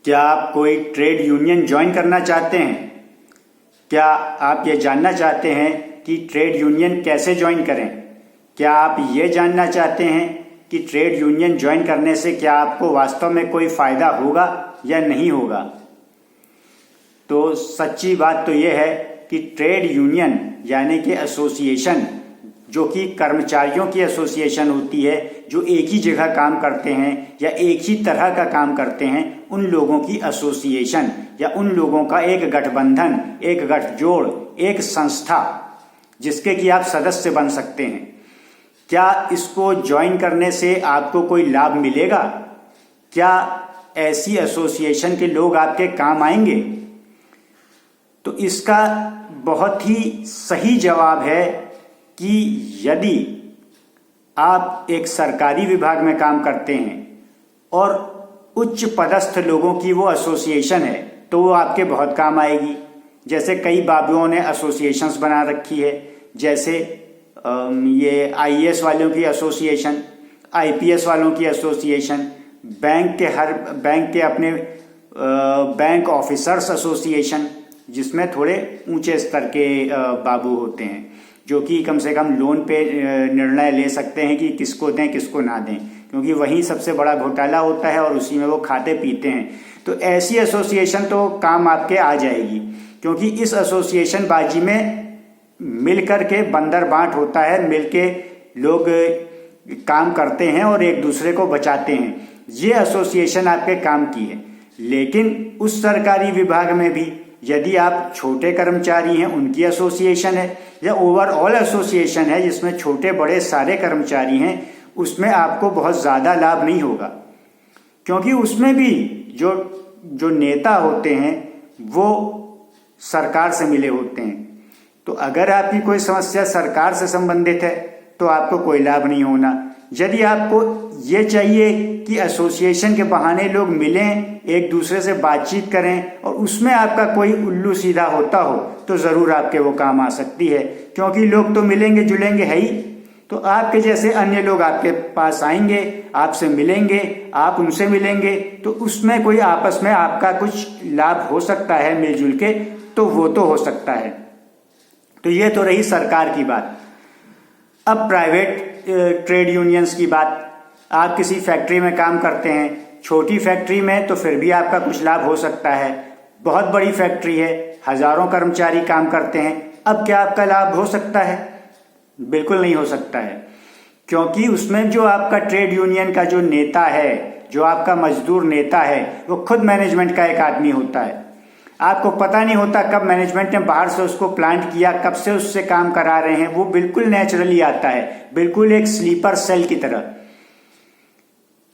क्या आप कोई ट्रेड यूनियन ज्वाइन करना चाहते हैं? क्या आप ये जानना चाहते हैं कि ट्रेड यूनियन कैसे ज्वाइन करें? क्या आप ये जानना चाहते हैं कि ट्रेड यूनियन ज्वाइन करने से क्या आपको वास्तव में कोई फ़ायदा होगा या नहीं होगा? तो सच्ची बात तो ये है कि ट्रेड यूनियन यानी कि एसोसिएशन, जो कि कर्मचारियों की एसोसिएशन होती है, जो एक ही जगह काम करते हैं या एक ही तरह का काम करते हैं, उन लोगों की एसोसिएशन या उन लोगों का एक गठबंधन, एक गठजोड़, एक संस्था जिसके कि आप सदस्य बन सकते हैं। क्या इसको ज्वाइन करने से आपको कोई लाभ मिलेगा? क्या ऐसी एसोसिएशन के लोग आपके काम आएंगे? तो इसका बहुत ही सही जवाब है कि यदि आप एक सरकारी विभाग में काम करते हैं और उच्च पदस्थ लोगों की वो एसोसिएशन है तो वो आपके बहुत काम आएगी। जैसे कई बाबुओं ने एसोसिएशंस बना रखी है, जैसे ये आईएएस वालों की एसोसिएशन, आईपीएस वालों की एसोसिएशन, बैंक के अपने बैंक ऑफिसर्स एसोसिएशन, जिसमें थोड़े ऊंचे स्तर के बाबू होते हैं जो कि कम से कम लोन पे निर्णय ले सकते हैं कि किसको दें किसको ना दें, क्योंकि वही सबसे बड़ा घोटाला होता है और उसी में वो खाते पीते हैं। तो ऐसी एसोसिएशन तो काम आपके आ जाएगी, क्योंकि इस एसोसिएशन बाजी में मिल कर के बंदर बांट होता है, मिल के लोग काम करते हैं और एक दूसरे को बचाते हैं। ये एसोसिएशन आपके काम की है। लेकिन उस सरकारी विभाग में भी यदि आप छोटे कर्मचारी हैं, उनकी एसोसिएशन है या ओवरऑल एसोसिएशन है जिसमें छोटे बड़े सारे कर्मचारी हैं, उसमें आपको बहुत ज़्यादा लाभ नहीं होगा, क्योंकि उसमें भी जो नेता होते हैं वो सरकार से मिले होते हैं। तो अगर आपकी कोई समस्या सरकार से संबंधित है तो आपको कोई लाभ नहीं होना। यदि आपको ये चाहिए कि एसोसिएशन के बहाने लोग मिलें, एक दूसरे से बातचीत करें और उसमें आपका कोई उल्लू सीधा होता हो तो ज़रूर आपके वो काम आ सकती है, क्योंकि लोग तो मिलेंगे जुलेंगे है ही। तो आपके जैसे अन्य लोग आपके पास आएंगे, आपसे मिलेंगे, आप उनसे मिलेंगे, तो उसमें कोई आपस में आपका कुछ लाभ हो सकता है मिलजुल के, तो वो तो हो सकता है। तो ये तो रही सरकार की बात। अब प्राइवेट ट्रेड यूनियंस की बात। आप किसी फैक्ट्री में काम करते हैं, छोटी फैक्ट्री में तो फिर भी आपका कुछ लाभ हो सकता है। बहुत बड़ी फैक्ट्री है, हजारों कर्मचारी काम करते हैं, अब क्या आपका लाभ हो सकता है? बिल्कुल नहीं हो सकता है, क्योंकि उसमें जो आपका ट्रेड यूनियन का जो नेता है, जो आपका मजदूर नेता है, वो खुद मैनेजमेंट का एक आदमी होता है। आपको पता नहीं होता कब मैनेजमेंट ने बाहर से उसको प्लांट किया, कब से उससे काम करा रहे हैं। वो बिल्कुल नेचुरली आता है, बिल्कुल एक स्लीपर सेल की तरह।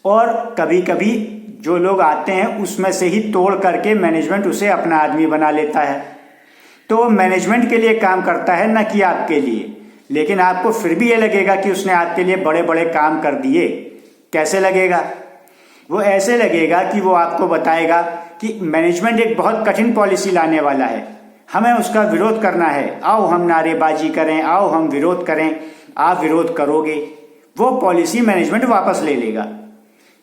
और कभी कभी जो लोग आते हैं उसमें से ही तोड़ करके मैनेजमेंट उसे अपना आदमी बना लेता है। तो वो मैनेजमेंट के लिए काम करता है, न कि आपके लिए। लेकिन आपको फिर भी ये लगेगा कि उसने आपके लिए बड़े बड़े काम कर दिए। कैसे लगेगा? वो ऐसे लगेगा कि वो आपको बताएगा कि मैनेजमेंट एक बहुत कठिन पॉलिसी लाने वाला है, हमें उसका विरोध करना है, आओ हम नारेबाजी करें, आओ हम विरोध करें। आप विरोध करोगे, वो पॉलिसी मैनेजमेंट वापस ले लेगा,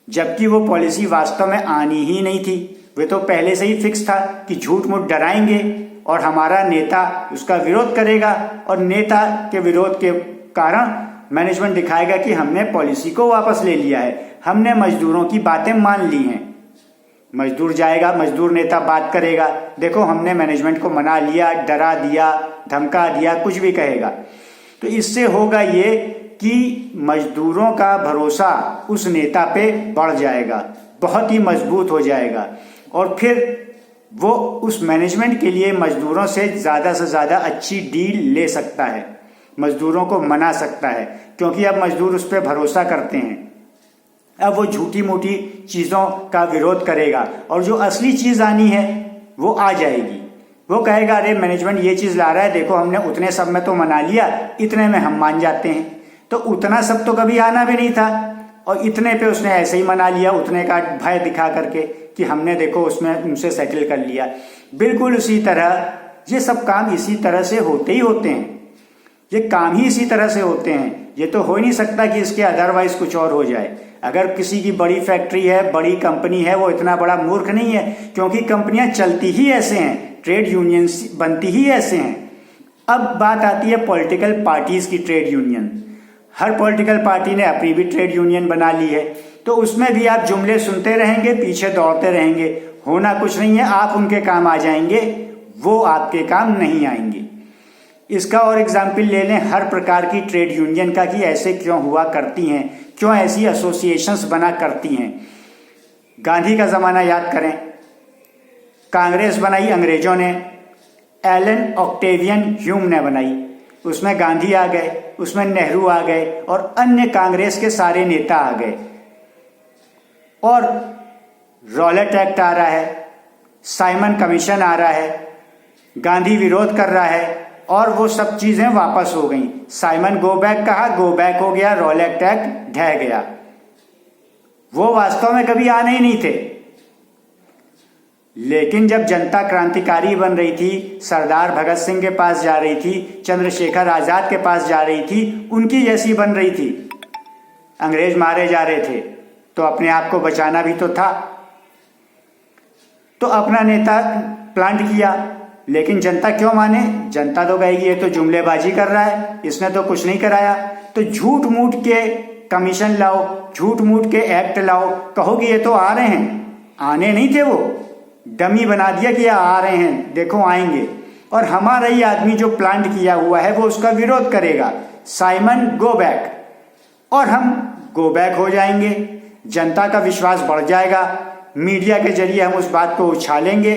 जबकि वो पॉलिसी वास्तव में आनी ही नहीं थी। वे तो पहले से ही फिक्स था कि झूठ मूठ डराएंगे और हमारा नेता उसका विरोध करेगा, और नेता के विरोध के कारण मैनेजमेंट दिखाएगा कि हमने पॉलिसी को वापस ले लिया है, हमने मजदूरों की बातें मान ली हैं। मजदूर जाएगा, मजदूर नेता बात करेगा, देखो हमने मैनेजमेंट को मना लिया, डरा दिया, धमका दिया, कुछ भी कहेगा। तो इससे होगा ये कि मजदूरों का भरोसा उस नेता पे बढ़ जाएगा, बहुत ही मजबूत हो जाएगा, और फिर वो उस मैनेजमेंट के लिए मजदूरों से ज़्यादा अच्छी डील ले सकता है, मजदूरों को मना सकता है, क्योंकि अब मजदूर उस पर भरोसा करते हैं। अब वो झूठी मूठी चीज़ों का विरोध करेगा और जो असली चीज़ आनी है वो आ जाएगी। वो कहेगा अरे मैनेजमेंट ये चीज़ ला रहा है, देखो हमने उतने सब में तो मना लिया, इतने में हम मान जाते हैं। तो उतना सब तो कभी आना भी नहीं था और इतने पे उसने ऐसे ही मना लिया, उतने का भय दिखा करके कि हमने देखो उसमें उनसे सेटल कर लिया। बिल्कुल उसी तरह ये सब काम इसी तरह से होते ही होते हैं, ये काम ही इसी तरह से होते हैं। ये तो हो ही नहीं सकता कि इसके अदरवाइज कुछ और हो जाए। अगर किसी की बड़ी फैक्ट्री है, बड़ी कंपनी है, वो इतना बड़ा मूर्ख नहीं है, क्योंकि कंपनियां चलती ही ऐसे हैं, ट्रेड यूनियन बनती ही ऐसे हैं। अब बात आती है पॉलिटिकल पार्टीज की ट्रेड यूनियन। हर पॉलिटिकल पार्टी ने अपनी भी ट्रेड यूनियन बना ली है, तो उसमें भी आप जुमले सुनते रहेंगे, पीछे दौड़ते रहेंगे, होना कुछ नहीं है। आप उनके काम आ जाएंगे, वो आपके काम नहीं आएंगे। इसका और एग्जाम्पल ले लें हर प्रकार की ट्रेड यूनियन का कि ऐसे क्यों हुआ करती हैं, क्यों ऐसी एसोसिएशंस बना करती हैं। गांधी का ज़माना याद करें, कांग्रेस बनाई अंग्रेजों ने, एलन ऑक्टेवियन ह्यूम ने बनाई। उसमें गांधी आ गए, उसमें नेहरू आ गए और अन्य कांग्रेस के सारे नेता आ गए। और रॉलेट एक्ट आ रहा है, साइमन कमीशन आ रहा है, गांधी विरोध कर रहा है और वो सब चीजें वापस हो गई। साइमन गो बैक कहा, गो बैक हो गया, रॉलेट एक्ट ढह गया। वो वास्तव में कभी आने ही नहीं थे। लेकिन जब जनता क्रांतिकारी बन रही थी, सरदार भगत सिंह के पास जा रही थी, चंद्रशेखर आजाद के पास जा रही थी, उनकी जैसी बन रही थी, अंग्रेज मारे जा रहे थे, तो अपने आप को बचाना भी तो था। तो अपना नेता प्लांट किया, लेकिन जनता क्यों माने? जनता तो कहेगी ये तो जुमलेबाजी कर रहा है, इसने तो कुछ नहीं कराया। तो झूठ मूठ के कमीशन लाओ, झूठ मूठ के एक्ट लाओ, कहोगे ये तो आ रहे हैं। आने नहीं थे, वो डमी बना दिया कि आ रहे हैं, देखो आएंगे। और हमारा ही आदमी जो प्लांट किया हुआ है वो उसका विरोध करेगा, साइमन गो बैक, और हम गो बैक हो जाएंगे। जनता का विश्वास बढ़ जाएगा, मीडिया के जरिए हम उस बात को उछालेंगे।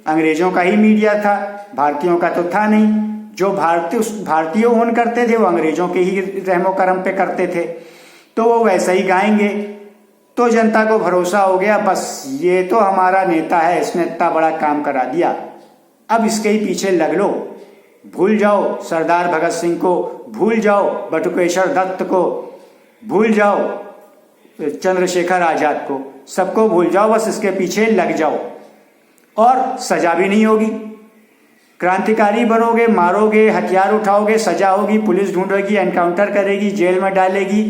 अंग्रेजों का ही मीडिया था, भारतीयों का तो था नहीं। जो भारतीय ओन करते थे वो अंग्रेजों के ही रहमो करम पे करते थे, तो वो वैसा ही गाएंगे। तो जनता को भरोसा हो गया, बस ये तो हमारा नेता है, इसने इतना बड़ा काम करा दिया, अब इसके ही पीछे लग लो। भूल जाओ सरदार भगत सिंह को, भूल जाओ बटुकेश्वर दत्त को, भूल जाओ चंद्रशेखर आजाद को, सबको भूल जाओ, बस इसके पीछे लग जाओ और सजा भी नहीं होगी। क्रांतिकारी बनोगे, मारोगे, हथियार उठाओगे, सजा होगी, पुलिस ढूंढेगी, एनकाउंटर करेगी, जेल में डालेगी,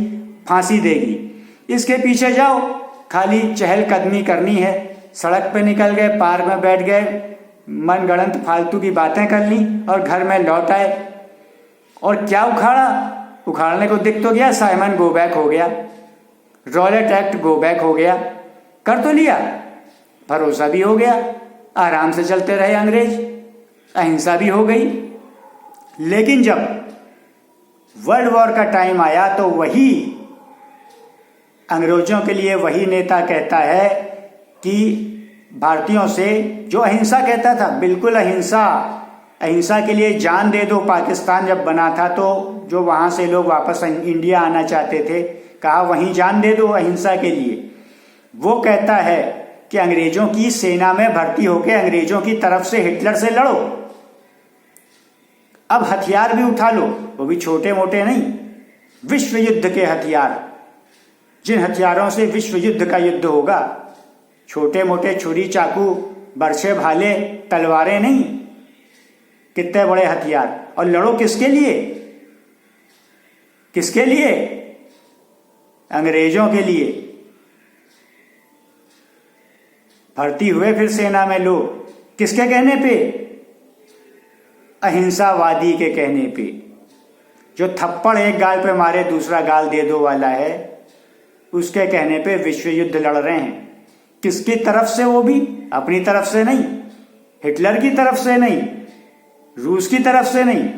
फांसी देगी। इसके पीछे जाओ, खाली चहलकदमी करनी है, सड़क पे निकल गए, पार्क में बैठ गए, मन गढ़ंत फालतू की बातें कर ली और घर में लौट आए। और क्या उखाड़ा? उखाड़ने को दिख तो गया, साइमन गो बैक हो गया, रॉलेट एक्ट गो बैक हो गया, कर तो लिया, भरोसा भी हो गया, आराम से चलते रहे अंग्रेज, अहिंसा भी हो गई। लेकिन जब वर्ल्ड वॉर का टाइम आया तो वही अंग्रेजों के लिए वही नेता कहता है कि भारतीयों से, जो अहिंसा कहता था, बिल्कुल अहिंसा, अहिंसा के लिए जान दे दो। पाकिस्तान जब बना था तो जो वहां से लोग वापस इंडिया आना चाहते थे, कहा वहीं जान दे दो अहिंसा के लिए। वो कहता है कि अंग्रेजों की सेना में भर्ती होकर अंग्रेजों की तरफ से हिटलर से लड़ो, अब हथियार भी उठा लो, वो भी छोटे मोटे नहीं, विश्व युद्ध के हथियार, जिन हथियारों से विश्व युद्ध का युद्ध होगा। छोटे मोटे छुरी, चाकू, बरछे, भाले, तलवारें नहीं, कितने बड़े हथियार। और लड़ो किसके लिए? किसके लिए? अंग्रेजों के लिए। भर्ती हुए फिर सेना में लोग, किसके कहने पे? अहिंसावादी के कहने पे। जो थप्पड़ एक गाल पे मारे दूसरा गाल दे दो वाला है, उसके कहने पे विश्व युद्ध लड़ रहे हैं। किसकी तरफ से? वो भी अपनी तरफ से नहीं, हिटलर की तरफ से नहीं, रूस की तरफ से नहीं,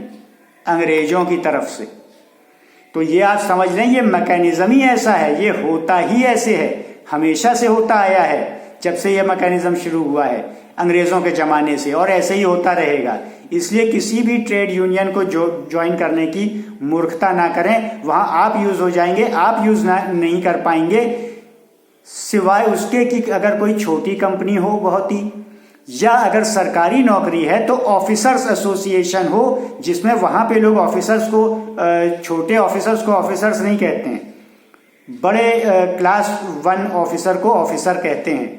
अंग्रेजों की तरफ से। तो ये आप समझ लें, ये मैकेनिज्म ही ऐसा है, ये होता ही ऐसे है, हमेशा से होता आया है, जब से ये मैकेनिज्म शुरू हुआ है अंग्रेजों के जमाने से, और ऐसे ही होता रहेगा। इसलिए किसी भी ट्रेड यूनियन को ज्वाइन करने की मूर्खता ना करें, वहां आप यूज हो जाएंगे, आप यूज नहीं कर पाएंगे, सिवाय उसके कि अगर कोई छोटी कंपनी हो बहुत ही, या अगर सरकारी नौकरी है तो ऑफिसर्स एसोसिएशन हो, जिसमें वहां पे लोग ऑफिसर्स को, छोटे ऑफिसर्स को ऑफिसर्स नहीं कहते हैं, बड़े क्लास 1 ऑफिसर को ऑफिसर कहते हैं,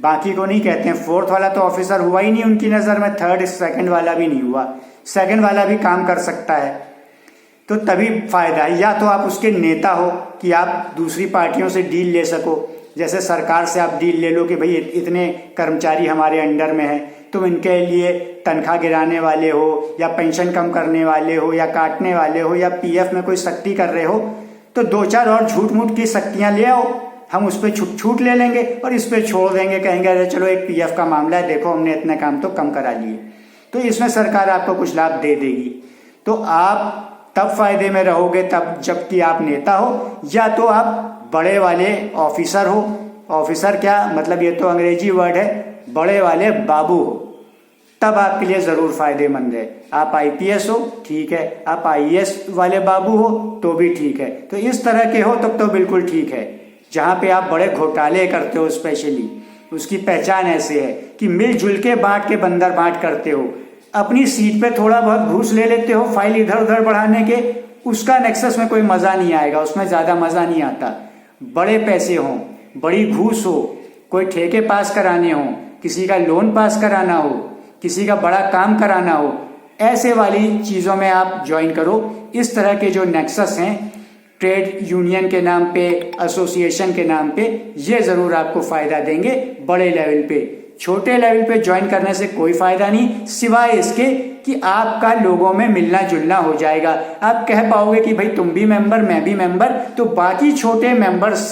बाकी को नहीं कहते हैं। 4th वाला तो ऑफिसर हुआ ही नहीं उनकी नज़र में, 3rd 2nd वाला भी नहीं हुआ, 2nd वाला भी काम कर सकता है। तो तभी फायदा है। या तो आप उसके नेता हो कि आप दूसरी पार्टियों से डील ले सको, जैसे सरकार से आप डील ले लो कि भाई इतने कर्मचारी हमारे अंडर में है, तुम इनके लिए तनख्वाह गिराने वाले हो या पेंशन कम करने वाले हो या काटने वाले हो या पीएफ में कोई सख्ती कर रहे हो, तो 2-4 और झूठ मूठ की सख्तियां ले आओ, हम उस पर छूट ले लेंगे और इस पर छोड़ देंगे, कहेंगे अरे चलो एक पीएफ का मामला है, देखो हमने इतने काम तो कम करा लिए। तो इसमें सरकार आपको कुछ लाभ दे देगी। तो आप तब फायदे में रहोगे तब जबकि आप नेता हो, या तो आप बड़े वाले ऑफिसर हो। ऑफिसर क्या मतलब, ये तो अंग्रेजी वर्ड है, बड़े वाले बाबू हो, तब आपके लिए जरूर फायदेमंद है। आप आईपीएस हो ठीक है, आप आईएएस वाले बाबू हो तो भी ठीक है। तो इस तरह के हो तब तो बिल्कुल ठीक है। जहां पे आप बड़े घोटाले करते हो, स्पेशली उसकी पहचान ऐसे है कि मिलजुल के बांट के बंदर बांट करते हो, अपनी सीट पे थोड़ा बहुत घूस ले लेते हो फाइल इधर उधर बढ़ाने के, उसका नेक्सस में कोई मजा नहीं आएगा, उसमें ज्यादा मजा नहीं आता। बड़े पैसे हों, बड़ी घूस हो, कोई ठेके पास कराने हो, किसी का लोन पास कराना हो, किसी का बड़ा काम कराना हो, ऐसे वाली चीजों में आप ज्वाइन करो। इस तरह के जो नेक्सस हैं ट्रेड यूनियन के नाम पे, एसोसिएशन के नाम पे, ये जरूर आपको फायदा देंगे बड़े लेवल पे। छोटे लेवल पे ज्वाइन करने से कोई फायदा नहीं, सिवाय इसके कि आपका लोगों में मिलना जुलना हो जाएगा। आप कह पाओगे कि भाई तुम भी मेंबर मैं भी मेंबर, तो बाकी छोटे मेंबर से